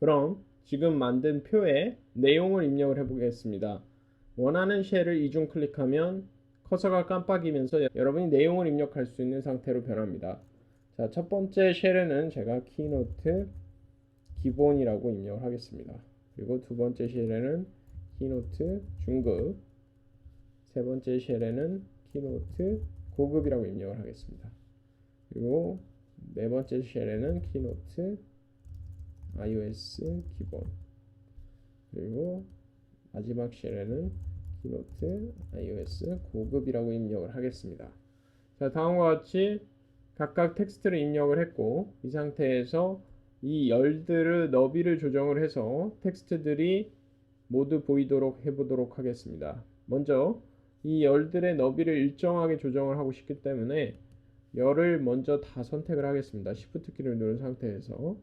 그럼 지금 만든 표에 내용을 입력을 해보겠습니다. 원하는 쉘을 이중 클릭하면 커서가 깜빡이면서 여러분이 내용을 입력할 수 있는 상태로 변합니다. 자, 첫 번째 쉘에는 제가 키노트 기본이라고 입력을 하겠습니다. 그리고 두 번째 쉘에는 키노트 중급, 세 번째 쉘에는 키노트 고급이라고 입력을 하겠습니다. 그리고 네 번째 쉘에는 키노트 iOS 기본, 그리고 마지막 쉘에는 키노트 iOS 고급이라고 입력을 하겠습니다. 자, 다음과 같이 각각 텍스트를 입력을 했고, 이 상태에서 이 열들의 너비를 조정을 해서 텍스트들이 모두 보이도록 해보도록 하겠습니다. 먼저 이 열들의 너비를 일정하게 조정을 하고 싶기 때문에 열을 먼저 다 선택을 하겠습니다. Shift 키를 누른 상태에서,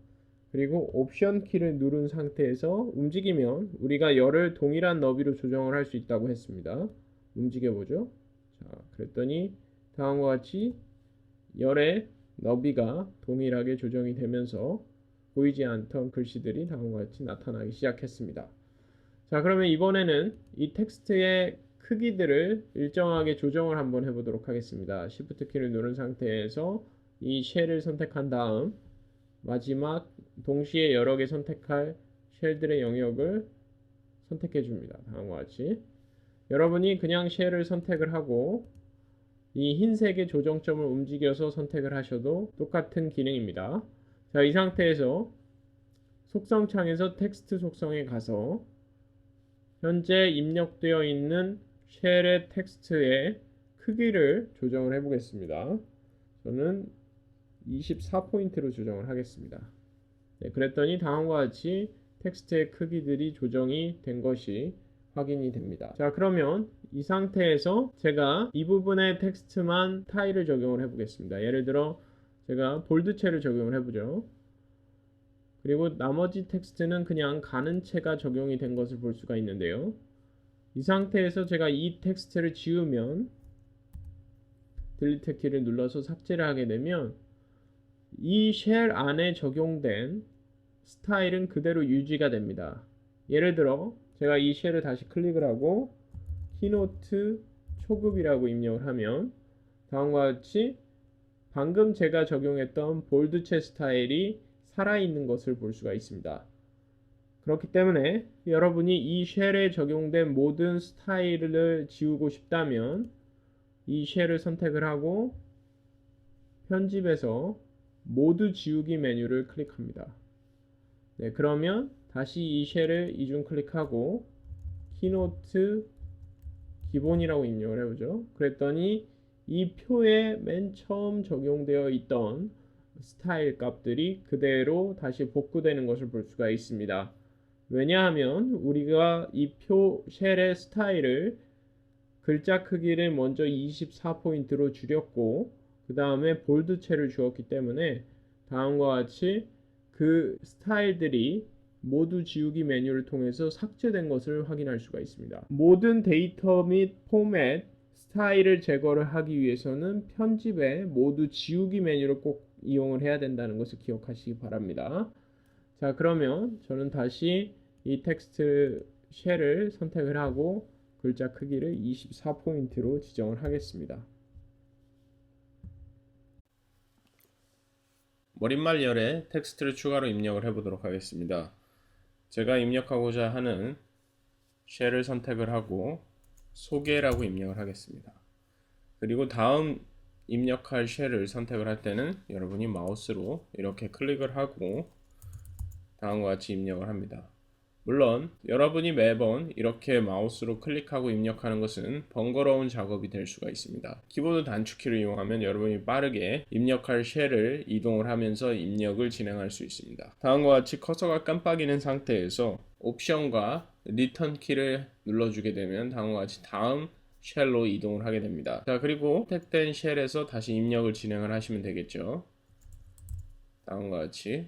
그리고 옵션 키를 누른 상태에서 움직이면 우리가 열을 동일한 너비로 조정을 할 수 있다고 했습니다. 움직여보죠. 자, 그랬더니 다음과 같이 열의 너비가 동일하게 조정이 되면서 보이지 않던 글씨들이 다음과 같이 나타나기 시작했습니다. 자, 그러면 이번에는 이 텍스트의 크기들을 일정하게 조정을 한번 해보도록 하겠습니다. Shift 키를 누른 상태에서 이 쉘을 선택한 다음 마지막 동시에 여러 개 선택할 쉘들의 영역을 선택해 줍니다. 다음과 같이 여러분이 그냥 쉘을 선택을 하고 이 흰색의 조정점을 움직여서 선택을 하셔도 똑같은 기능입니다. 자, 이 상태에서 속성창에서 텍스트 속성에 가서 현재 입력되어 있는 쉘의 텍스트의 크기를 조정을 해 보겠습니다. 저는 24포인트로 조정을 하겠습니다. 네, 그랬더니 다음과 같이 텍스트의 크기들이 조정이 된 것이 확인이 됩니다. 자, 그러면 이 상태에서 제가 이 부분의 텍스트만 스타일을 적용을 해 보겠습니다. 예를 들어 제가 볼드체를 적용을 해보죠. 그리고 나머지 텍스트는 그냥 가는 체가 적용이 된 것을 볼 수가 있는데요. 이 상태에서 제가 이 텍스트를 지우면 딜리트 키를 눌러서 삭제를 하게 되면 이 쉘 안에 적용된 스타일은 그대로 유지가 됩니다. 예를 들어 제가 이 쉘을 다시 클릭을 하고 키노트 초급이라고 입력을 하면 다음과 같이 방금 제가 적용했던 볼드체 스타일이 살아있는 것을 볼 수가 있습니다. 그렇기 때문에 여러분이 이 쉘에 적용된 모든 스타일을 지우고 싶다면 이 쉘을 선택을 하고 편집에서 모두 지우기 메뉴를 클릭합니다. 네, 그러면 다시 이 쉘을 이중 클릭하고 키노트 기본이라고 입력을 해보죠. 그랬더니 이 표에 맨 처음 적용되어 있던 스타일 값들이 그대로 다시 복구되는 것을 볼 수가 있습니다. 왜냐하면 우리가 이 표 쉘의 스타일을 글자 크기를 먼저 24포인트로 줄였고 그 다음에 볼드체를 주었기 때문에 다음과 같이 그 스타일들이 모두 지우기 메뉴를 통해서 삭제된 것을 확인할 수가 있습니다. 모든 데이터 및 포맷, 스타일을 제거를 하기 위해서는 편집에 모두 지우기 메뉴를 꼭 이용을 해야 된다는 것을 기억하시기 바랍니다. 자, 그러면 저는 다시 이 텍스트 쉘을 선택을 하고 글자 크기를 24포인트로 지정을 하겠습니다. 머릿말열에 텍스트를 추가로 입력을 해보도록 하겠습니다. 제가 입력하고자 하는 쉘을 선택을 하고 소개라고 입력을 하겠습니다. 그리고 다음 입력할 쉘을 선택을 할 때는 여러분이 마우스로 이렇게 클릭을 하고 다음과 같이 입력을 합니다. 물론 여러분이 매번 이렇게 마우스로 클릭하고 입력하는 것은 번거로운 작업이 될 수가 있습니다. 키보드 단축키를 이용하면 여러분이 빠르게 입력할 쉘을 이동을 하면서 입력을 진행할 수 있습니다. 다음과 같이 커서가 깜빡이는 상태에서 옵션과 리턴 키를 눌러주게 되면 다음과 같이 다음 쉘로 이동을 하게 됩니다. 자, 그리고 선택된 쉘에서 다시 입력을 진행을 하시면 되겠죠. 다음과 같이.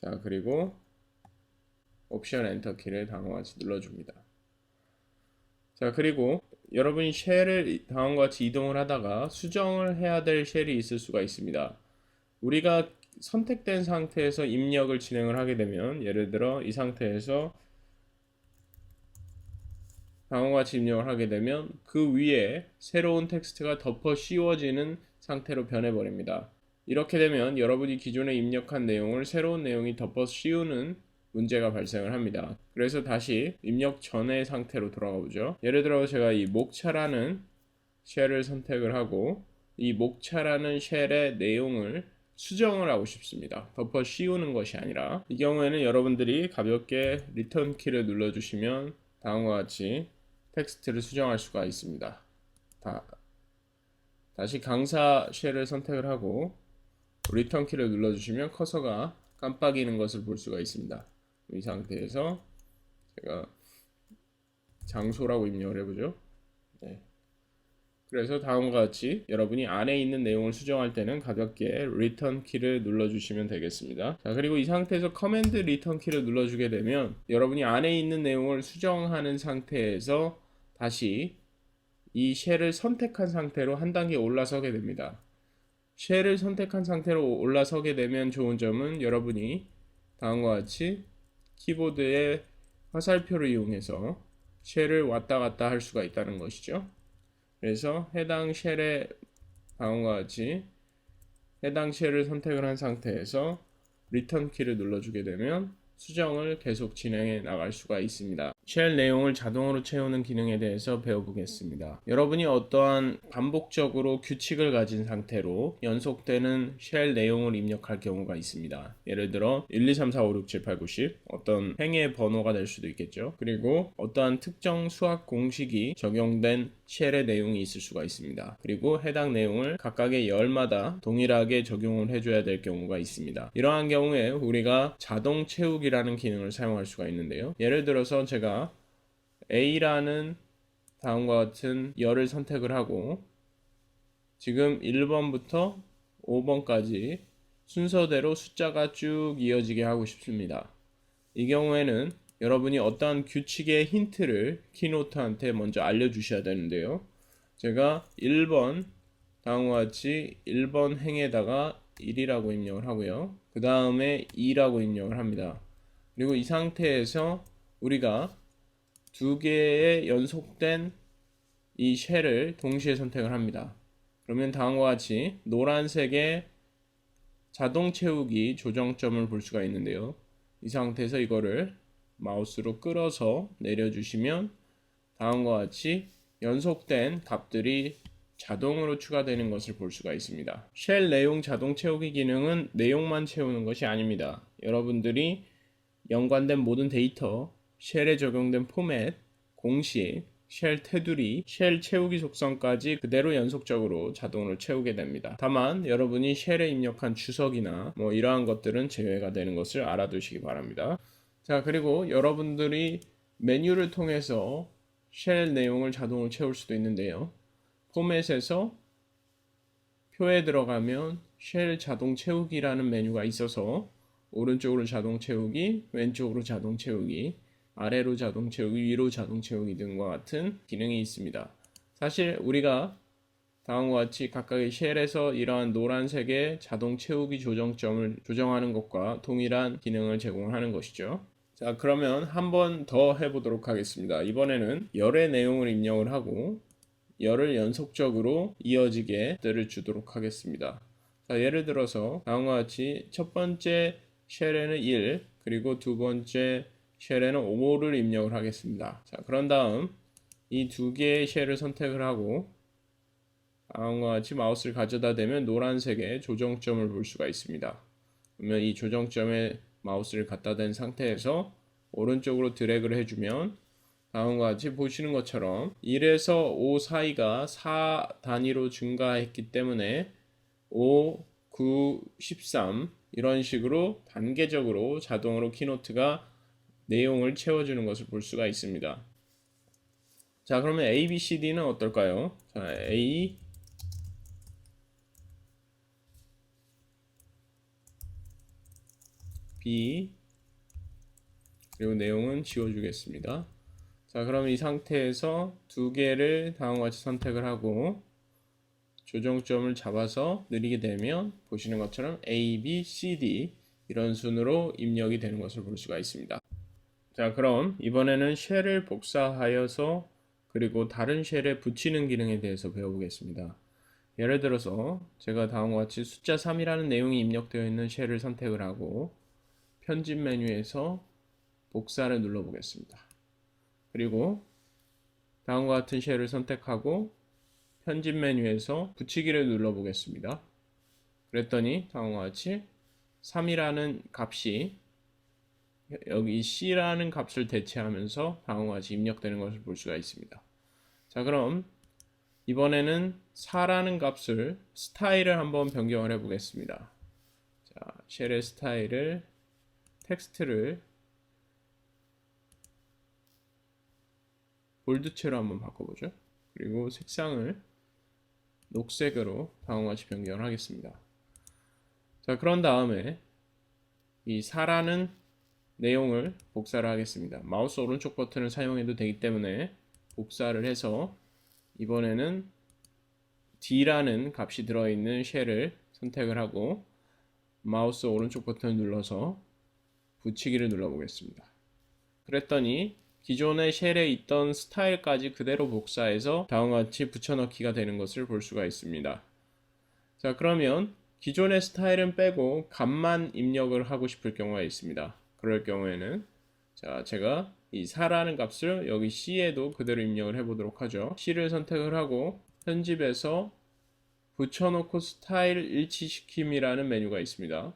자, 그리고 옵션 엔터 키를 다음과 같이 눌러줍니다. 자, 그리고 여러분이 쉘을 다음과 같이 이동을 하다가 수정을 해야 될 쉘이 있을 수가 있습니다. 우리가 선택된 상태에서 입력을 진행을 하게 되면, 예를 들어 이 상태에서 다음과 같이 입력을 하게 되면 그 위에 새로운 텍스트가 덮어 씌워지는 상태로 변해버립니다. 이렇게 되면 여러분이 기존에 입력한 내용을 새로운 내용이 덮어 씌우는 문제가 발생을 합니다. 그래서 다시 입력 전의 상태로 돌아가 보죠. 예를 들어 제가 이 목차라는 쉘을 선택을 하고 이 목차라는 쉘의 내용을 수정을 하고 싶습니다. 덮어 씌우는 것이 아니라. 이 경우에는 여러분들이 가볍게 리턴 키를 눌러주시면 다음과 같이 텍스트를 수정할 수가 있습니다. 다시 강사 쉘을 선택을 하고 리턴 키를 눌러주시면 커서가 깜빡이는 것을 볼 수가 있습니다. 이 상태에서 제가 장소라고 입력을 해보죠. 네. 그래서 다음과 같이 여러분이 안에 있는 내용을 수정할 때는 가볍게 리턴 키를 눌러주시면 되겠습니다. 자, 그리고 이 상태에서 커맨드 리턴 키를 눌러주게 되면 여러분이 안에 있는 내용을 수정하는 상태에서 다시 이 쉘을 선택한 상태로 한 단계 올라서게 됩니다. 쉘을 선택한 상태로 올라서게 되면 좋은 점은 여러분이 다음과 같이 키보드의 화살표를 이용해서 쉘을 왔다 갔다 할 수가 있다는 것이죠. 그래서 해당 쉘의 다음과 같이 해당 쉘을 선택을 한 상태에서 리턴 키를 눌러주게 되면 수정을 계속 진행해 나갈 수가 있습니다. 쉘 내용을 자동으로 채우는 기능에 대해서 배워보겠습니다. 여러분이 어떠한 반복적으로 규칙을 가진 상태로 연속되는 쉘 내용을 입력할 경우가 있습니다. 예를 들어 1, 2, 3, 4, 5, 6, 7, 8, 9, 10 어떤 행의 번호가 될 수도 있겠죠. 그리고 어떠한 특정 수학 공식이 적용된 쉘의 내용이 있을 수가 있습니다. 그리고 해당 내용을 각각의 열마다 동일하게 적용을 해줘야 될 경우가 있습니다. 이러한 경우에 우리가 자동 채우기라는 기능을 사용할 수가 있는데요. 예를 들어서 제가 A라는 다음과 같은 열을 선택을 하고 지금 1번부터 5번까지 순서대로 숫자가 쭉 이어지게 하고 싶습니다. 이 경우에는 여러분이 어떠한 규칙의 힌트를 키노트한테 먼저 알려주셔야 되는데요. 제가 1번 다음과 같이 1번 행에다가 1이라고 입력을 하고요. 그 다음에 2라고 입력을 합니다. 그리고 이 상태에서 우리가 두 개의 연속된 이 쉘을 동시에 선택을 합니다. 그러면 다음과 같이 노란색의 자동 채우기 조정점을 볼 수가 있는데요. 이 상태에서 이거를 마우스로 끌어서 내려주시면 다음과 같이 연속된 값들이 자동으로 추가되는 것을 볼 수가 있습니다. 쉘 내용 자동 채우기 기능은 내용만 채우는 것이 아닙니다. 여러분들이 연관된 모든 데이터, 쉘에 적용된 포맷, 공식, 쉘 테두리, 쉘 채우기 속성까지 그대로 연속적으로 자동으로 채우게 됩니다. 다만 여러분이 쉘에 입력한 주석이나 이러한 것들은 제외가 되는 것을 알아두시기 바랍니다. 자, 그리고 여러분들이 메뉴를 통해서 쉘 내용을 자동으로 채울 수도 있는데요. 포맷에서 표에 들어가면 쉘 자동 채우기라는 메뉴가 있어서 오른쪽으로 자동 채우기, 왼쪽으로 자동 채우기, 아래로 자동 채우기, 위로 자동 채우기 등과 같은 기능이 있습니다. 사실 우리가 다음과 같이 각각의 쉘에서 이러한 노란색의 자동 채우기 조정점을 조정하는 것과 동일한 기능을 제공하는 것이죠. 자, 그러면 한 번 더 해보도록 하겠습니다. 이번에는 열의 내용을 입력을 하고 열을 연속적으로 이어지게 때를 주도록 하겠습니다. 자, 예를 들어서 다음과 같이 첫 번째 쉘에는 1, 그리고 두 번째 쉘에는 5를 입력을 하겠습니다. 자, 그런 다음 이 두 개의 쉘을 선택을 하고 다음과 같이 마우스를 가져다 대면 노란색의 조정점을 볼 수가 있습니다. 그러면 이 조정점에 마우스를 갖다 댄 상태에서 오른쪽으로 드래그를 해주면 다음과 같이 보시는 것처럼 1에서 5 사이가 4 단위로 증가했기 때문에 5, 9, 13 이런 식으로 단계적으로 자동으로 키노트가 내용을 채워주는 것을 볼 수가 있습니다. 자, 그러면 A, B, C, D는 어떨까요? 자, A, B, 그리고 내용은 지워주겠습니다. 자, 그럼 이 상태에서 두 개를 다음과 같이 선택을 하고 조정점을 잡아서 느리게 되면 보시는 것처럼 A, B, C, D 이런 순으로 입력이 되는 것을 볼 수가 있습니다. 자, 그럼 이번에는 쉘을 복사하여서 그리고 다른 쉘에 붙이는 기능에 대해서 배워보겠습니다. 예를 들어서 제가 다음과 같이 숫자 3이라는 내용이 입력되어 있는 쉘을 선택을 하고 편집 메뉴에서 복사를 눌러보겠습니다. 그리고 다음과 같은 쉘을 선택하고 편집 메뉴에서 붙이기를 눌러보겠습니다. 그랬더니 다음과 같이 3이라는 값이 여기 C라는 값을 대체하면서 다음과 같이 입력되는 것을 볼 수가 있습니다. 자, 그럼 이번에는 4라는 값을 스타일을 한번 변경을 해 보겠습니다. 자, 쉘의 스타일을 텍스트를 볼드체로 한번 바꿔보죠. 그리고 색상을 녹색으로 다음과 같이 변경을 하겠습니다. 자, 그런 다음에 이 4라는 내용을 복사를 하겠습니다. 마우스 오른쪽 버튼을 사용해도 되기 때문에 복사를 해서 이번에는 D라는 값이 들어있는 쉘을 선택을 하고 마우스 오른쪽 버튼을 눌러서 붙이기를 눌러보겠습니다. 그랬더니 기존의 쉘에 있던 스타일까지 그대로 복사해서 다음과 같이 붙여넣기가 되는 것을 볼 수가 있습니다. 자, 그러면 기존의 스타일은 빼고 값만 입력을 하고 싶을 경우가 있습니다. 그럴 경우에는 자, 제가 이 4라는 값을 여기 C에도 그대로 입력을 해보도록 하죠. C를 선택을 하고 편집에서 붙여놓고 스타일 일치시킴이라는 메뉴가 있습니다.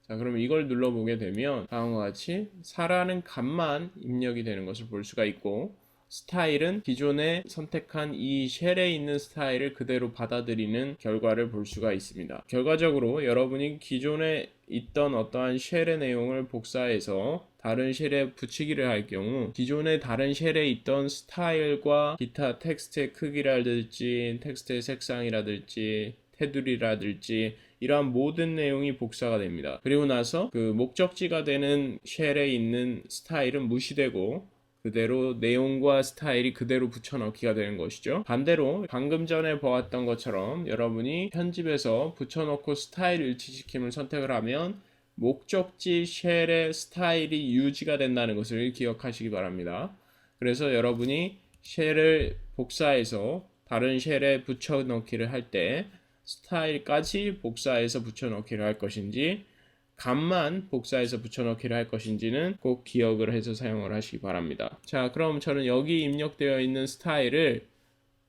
자, 그럼 이걸 눌러보게 되면 다음과 같이 4라는 값만 입력이 되는 것을 볼 수가 있고 스타일은 기존에 선택한 이 쉘에 있는 스타일을 그대로 받아들이는 결과를 볼 수가 있습니다. 결과적으로 여러분이 기존에 있던 어떠한 쉘의 내용을 복사해서 다른 쉘에 붙이기를 할 경우 기존의 다른 쉘에 있던 스타일과 기타 텍스트의 크기라든지 텍스트의 색상이라든지 테두리라든지 이러한 모든 내용이 복사가 됩니다. 그리고 나서 그 목적지가 되는 쉘에 있는 스타일은 무시되고 그대로 내용과 스타일이 그대로 붙여넣기가 되는 것이죠. 반대로 방금 전에 보았던 것처럼 여러분이 편집에서 붙여넣고 스타일 일치시킴을 선택을 하면 목적지 쉘의 스타일이 유지가 된다는 것을 기억하시기 바랍니다. 그래서 여러분이 쉘을 복사해서 다른 쉘에 붙여넣기를 할 때 스타일까지 복사해서 붙여넣기를 할 것인지 값만 복사해서 붙여넣기를 할 것인지는 꼭 기억을 해서 사용을 하시기 바랍니다. 자, 그럼 저는 여기 입력되어 있는 스타일을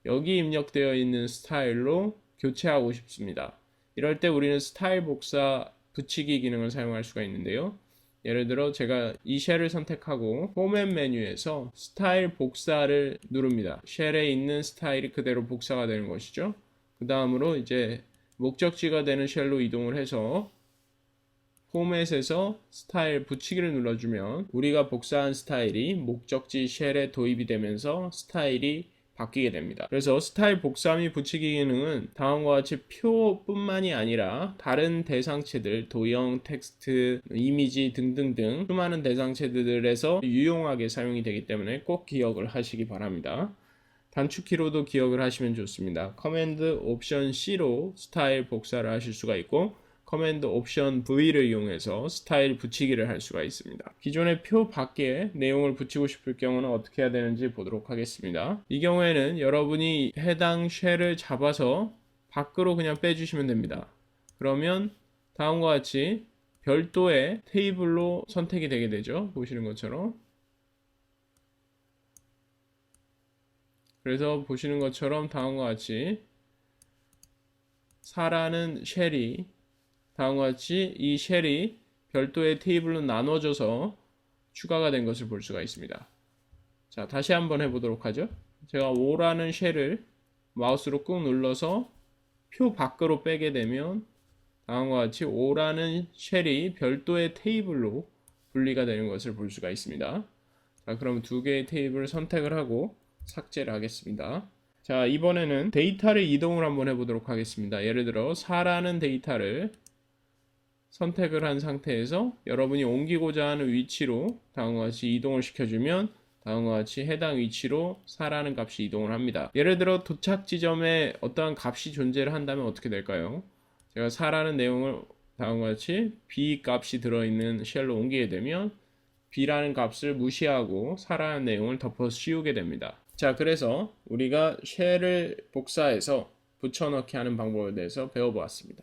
여기 입력되어 있는 스타일로 교체하고 싶습니다. 이럴 때 우리는 스타일 복사 붙이기 기능을 사용할 수가 있는데요. 예를 들어 제가 이 쉘을 선택하고 포맷 메뉴에서 스타일 복사를 누릅니다. 쉘에 있는 스타일이 그대로 복사가 되는 것이죠. 그 다음으로 이제 목적지가 되는 쉘로 이동을 해서 포맷에서 스타일 붙이기를 눌러주면 우리가 복사한 스타일이 목적지 쉘에 도입이 되면서 스타일이 바뀌게 됩니다. 그래서 스타일 복사 및 붙이기 기능은 다음과 같이 표뿐만이 아니라 다른 대상체들, 도형, 텍스트, 이미지 등등등 수많은 대상체들에서 유용하게 사용이 되기 때문에 꼭 기억을 하시기 바랍니다. 단축키로도 기억을 하시면 좋습니다. 커맨드 옵션 C로 스타일 복사를 하실 수가 있고 커맨드 옵션 V를 이용해서 스타일 붙이기를 할 수가 있습니다. 기존의 표 밖에 내용을 붙이고 싶을 경우는 어떻게 해야 되는지 보도록 하겠습니다. 이 경우에는 여러분이 해당 쉘을 잡아서 밖으로 그냥 빼주시면 됩니다. 그러면 다음과 같이 별도의 테이블로 선택이 되게 되죠. 보시는 것처럼. 그래서 보시는 것처럼 다음과 같이 4라는 쉘이 다음과 같이 이 쉘이 별도의 테이블로 나눠져서 추가가 된 것을 볼 수가 있습니다. 자, 다시 한번 해보도록 하죠. 제가 5라는 쉘을 마우스로 꾹 눌러서 표 밖으로 빼게 되면 다음과 같이 5라는 쉘이 별도의 테이블로 분리가 되는 것을 볼 수가 있습니다. 자, 그럼 두 개의 테이블을 선택을 하고 삭제를 하겠습니다. 자, 이번에는 데이터를 이동을 한번 해보도록 하겠습니다. 예를 들어 4라는 데이터를 선택을 한 상태에서 여러분이 옮기고자 하는 위치로 다음과 같이 이동을 시켜주면 다음과 같이 해당 위치로 4라는 값이 이동을 합니다. 예를 들어 도착 지점에 어떠한 값이 존재를 한다면 어떻게 될까요? 제가 4라는 내용을 다음과 같이 b 값이 들어있는 쉘로 옮기게 되면 b라는 값을 무시하고 4라는 내용을 덮어 씌우게 됩니다. 자, 그래서 우리가 쉘을 복사해서 붙여넣기 하는 방법에 대해서 배워보았습니다.